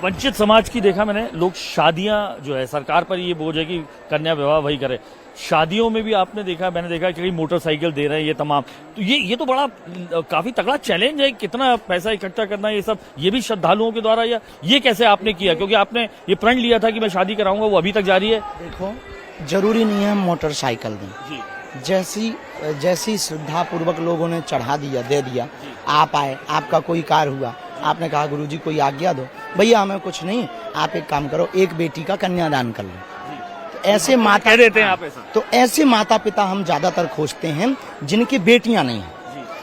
वंचित समाज की देखा मैंने, लोग शादियां जो है सरकार पर ये बोझ है कि कन्या विवाह वही करे। शादियों में भी आपने देखा, मैंने देखा कि मोटरसाइकिल दे रहे हैं ये तमाम। तो ये तो बड़ा काफी तगड़ा चैलेंज है, कितना पैसा इकट्ठा करना ये सब, ये भी श्रद्धालुओं के द्वारा, या ये कैसे आपने किया? क्योंकि आपने ये प्रण लिया था कि मैं शादी कराऊंगा, वो अभी तक जारी है। देखो, जरूरी नहीं है हम मोटरसाइकिल दें जी। जैसी श्रद्धा पूर्वक लोगों ने चढ़ा दिया, दे दिया। आप आए, आपका कोई कार्य हुआ, आपने कहा गुरुजी कोई आज्ञा दो, भैया हमें कुछ नहीं, आप एक काम करो, एक बेटी का कन्यादान कर लो। तो ऐसे माता कह देते हैं आप ऐसा। तो ऐसे माता पिता हम ज्यादातर खोजते हैं जिनकी बेटियां नहीं हैं,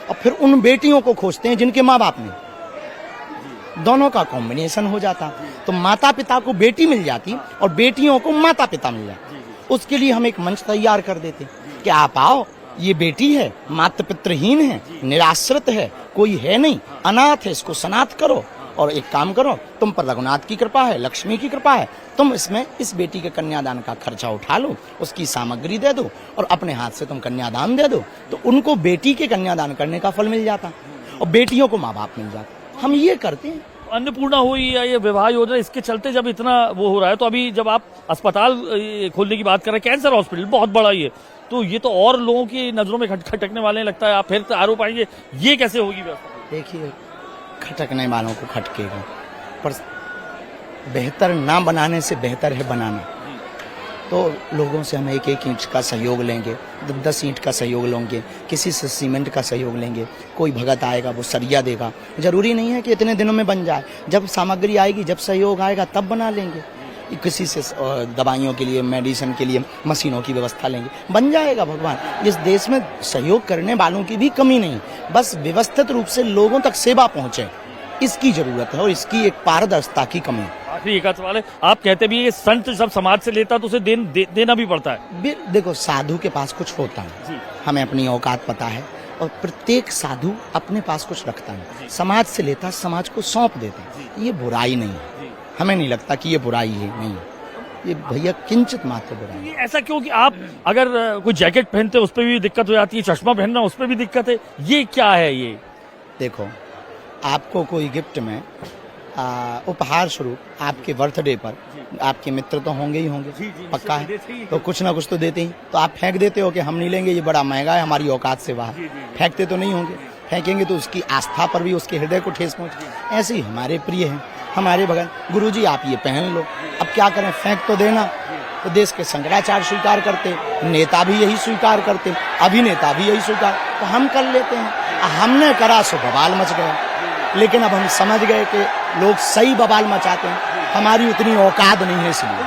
और फिर उन बेटियों को खोजते हैं जिनके माँ बाप नहीं। दोनों का कॉम्बिनेशन हो जाता, तो माता पिता को बेटी मिल जाती और बेटियों को माता पिता मिल जाती। उसके लिए हम एक मंच तैयार कर देते कि आप आओ, ये बेटी है, माता पित्रहीन है, निराश्रित है, कोई है नहीं, अनाथ है, इसको सनाथ करो, और एक काम करो, तुम पर रघुनाथ की कृपा है, लक्ष्मी की कृपा है, तुम इसमें इस बेटी के कन्यादान का खर्चा उठा लो, उसकी सामग्री दे दो और अपने हाथ से तुम कन्यादान दे दो। तो उनको बेटी के कन्यादान करने का फल मिल जाता और बेटियों को माँ बाप मिल जाता। हम ये करते हैं। अन्नपूर्णा हुई या ये विवाह योजना, इसके चलते जब इतना वो हो रहा है, तो अभी जब आप अस्पताल खोलने की बात कर रहे हैं, कैंसर हॉस्पिटल बहुत बड़ा ये, तो ये तो और लोगों की नजरों में खटकने वाले लगता है। आप फिर आरोप आएंगे, ये कैसे होगी व्यवस्था? देखिए, खटकने वालों को खटकेगा, पर बेहतर ना बनाने से बेहतर है बनाना। तो लोगों से हम एक एक ईंट का सहयोग लेंगे, 10 ईंट का सहयोग लेंगे, किसी से सीमेंट का सहयोग लेंगे, कोई भगत आएगा वो सरिया देगा। जरूरी नहीं है कि इतने दिनों में बन जाए, जब सामग्री आएगी, जब सहयोग आएगा तब बना लेंगे। किसी से दवाइयों के लिए, मेडिसिन के लिए मशीनों की व्यवस्था लेंगे, बन जाएगा। भगवान, इस देश में सहयोग करने वालों की भी कमी नहीं, बस व्यवस्थित रूप से लोगों तक सेवा पहुंचे, इसकी जरूरत है, और इसकी एक पारदर्शिता की कमी है। आखिरी एक सवाल है, आप कहते भी ये संत सब समाज से लेता तो उसे देना भी पड़ता है। देखो, साधु के पास कुछ होता है, हमें अपनी औकात पता है, और प्रत्येक साधु अपने पास कुछ रखता है, समाज से लेता, समाज को सौंप देता है। ये बुराई नहीं है, हमें नहीं लगता कि ये बुराई है, नहीं, ये भैया किंचित मात्र बुराई है। ऐसा क्यों कि आप अगर कोई जैकेट पहनते उस पर भी दिक्कत हो जाती है, चश्मा पहनना उस पर भी दिक्कत है, ये क्या है? ये देखो, आपको कोई गिफ्ट में उपहार स्वरूप आपके बर्थडे पर आपके मित्र तो होंगे ही होंगे, पक्का है, तो कुछ ना कुछ तो देते ही। तो आप फेंक देते हो कि हम नहीं लेंगे, ये बड़ा महंगा है, हमारी औकात से बाहर, फेंकते तो नहीं होंगे। फेंकेंगे तो उसकी आस्था पर भी, उसके हृदय को ठेस पहुंचे। ऐसे ही हमारे प्रिय हैं, हमारे भगवान, गुरुजी आप ये पहन लो, अब क्या करें, फेंक तो देना। तो देश के शंकराचार्य स्वीकार करते, नेता भी यही स्वीकार करते, अभिनेता भी यही स्वीकार, तो हम कर लेते हैं। हमने करा सो बवाल मच गया, लेकिन अब हम समझ गए कि लोग सही बवाल मचाते हैं, हमारी उतनी औकात नहीं है इसलिए।